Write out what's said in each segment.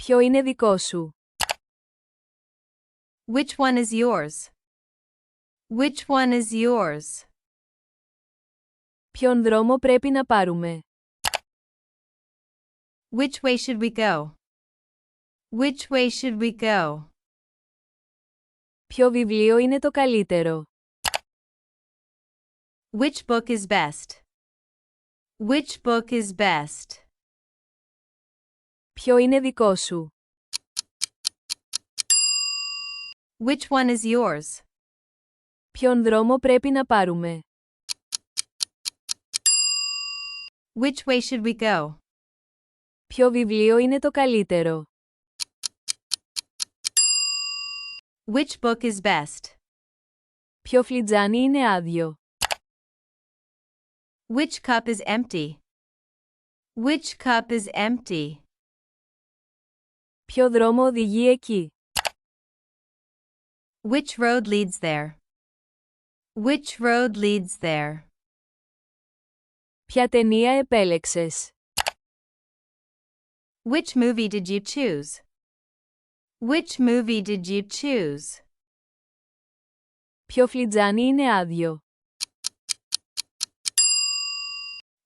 Ποιο είναι δικό σου? Which one is yours? Which one is yours? Ποιον δρόμο πρέπει να πάρουμε? Which way should we go? Which way should we go? Ποιο βιβλίο είναι το καλύτερο? Which book is best? Which book is best? Ποιο είναι δικό σου? Which one is yours? Ποιον δρόμο πρέπει να πάρουμε? Which way should we go? Ποιο βιβλίο είναι το καλύτερο? Which book is best? Ποιο φλιτζάνι είναι άδειο? Which cup is empty? Which cup is empty? Ποιο δρόμο οδηγεί εκεί? Which road leads there? Which road leads there? Ποια ταινία επέλεξες? Which movie did you choose? Which movie did you choose? Ποιο φλιτζάνι είναι άδειο?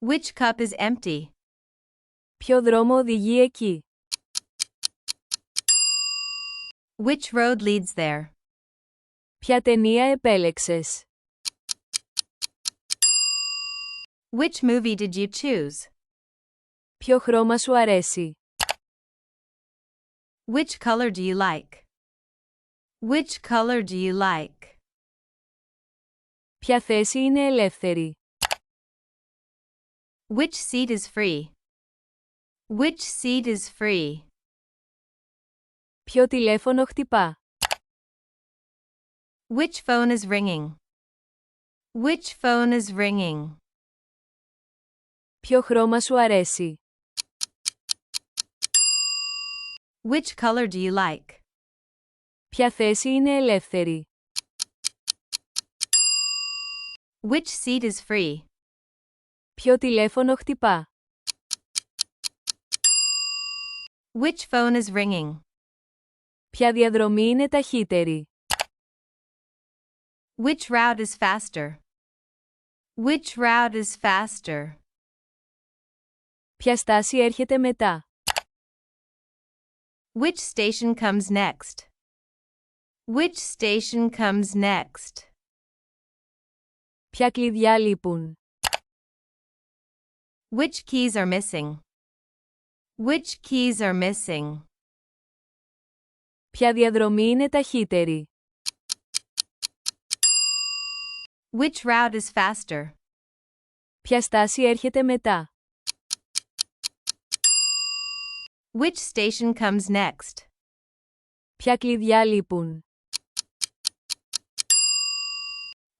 Which cup is empty? Ποιο δρόμο οδηγεί εκεί? Which road leads there? Ποια ταινία επέλεξες? Which movie did you choose? Ποιο χρώμα σου αρέσει? Which color do you like? Which color do you like? Ποια θέση είναι ελεύθερη? Which seat is free? Which seat is free? Ποιο τηλέφωνο χτυπά? Which phone is ringing? Which phone is ringing? Ποιο χρώμα σου αρέσει? Which color do you like? Ποια θέση είναι ελεύθερη? Which seat is free? Ποιο τηλέφωνο χτυπά? Which phone is ringing? Ποια διαδρομή είναι ταχύτερη? Which route is faster? Which route is faster? Ποια στάση έρχεται μετά? Which station comes next? Which station comes next? Ποια κλειδιά λείπουν? Which keys are missing? Which keys are missing? Ποια διαδρομή είναι ταχύτερη? Which route is faster? Ποια στάση έρχεται μετά? Which station comes next? Ποια κλειδιά λείπουν?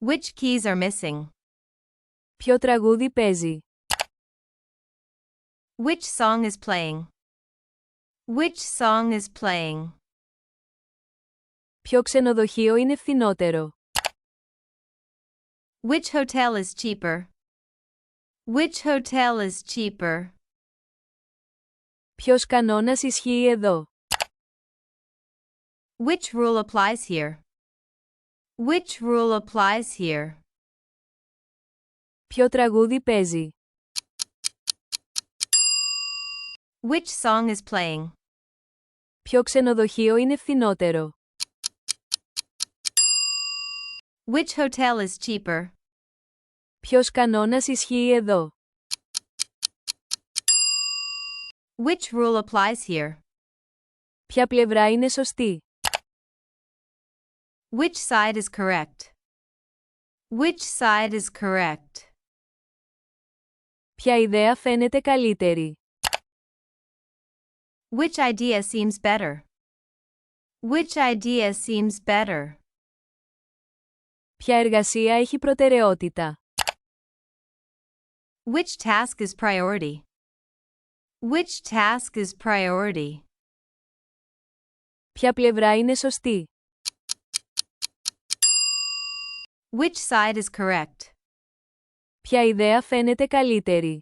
Which keys are missing? Ποιο τραγούδι παίζει? Which song is playing? Which song is playing? Ποιο ξενοδοχείο είναι φθηνότερο? Which hotel is cheaper? Which hotel is cheaper? Ποιος κανόνας ισχύει εδώ? Which rule applies here? Which rule applies here? Ποιο τραγούδι παίζει? Which song is playing? Ποιο ξενοδοχείο είναι φθηνότερο? Which hotel is cheaper? Ποιος κανόνας ισχύει εδώ? Which rule applies here? Ποια πλευρά είναι σωστή? Which side is correct? Which side is correct? Ποια ιδέα φαίνεται καλύτερη? Which idea seems better? Which idea seems better? Ποια εργασία έχει προτεραιότητα? Which task is priority? Which task is priority? Ποια πλευρά είναι σωστή? Which side is correct? Ποια ιδέα φαίνεται καλύτερη?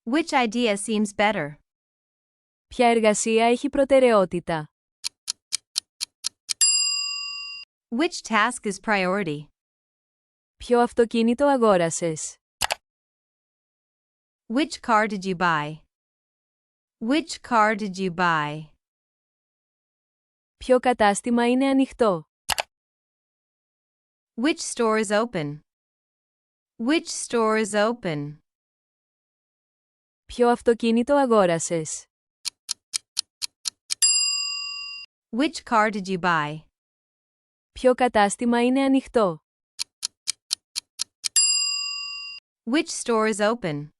Which idea seems better? Ποια εργασία έχει προτεραιότητα? Which task is priority? Ποιο αυτοκίνητο αγόρασες? Which car did you buy? Which car did you buy? Ποιο κατάστημα είναι ανοιχτό? Which store is open? Which store is open? Ποιο αυτοκίνητο αγόρασες? Which car did you buy? Ποιο κατάστημα είναι ανοιχτό? Which store is open?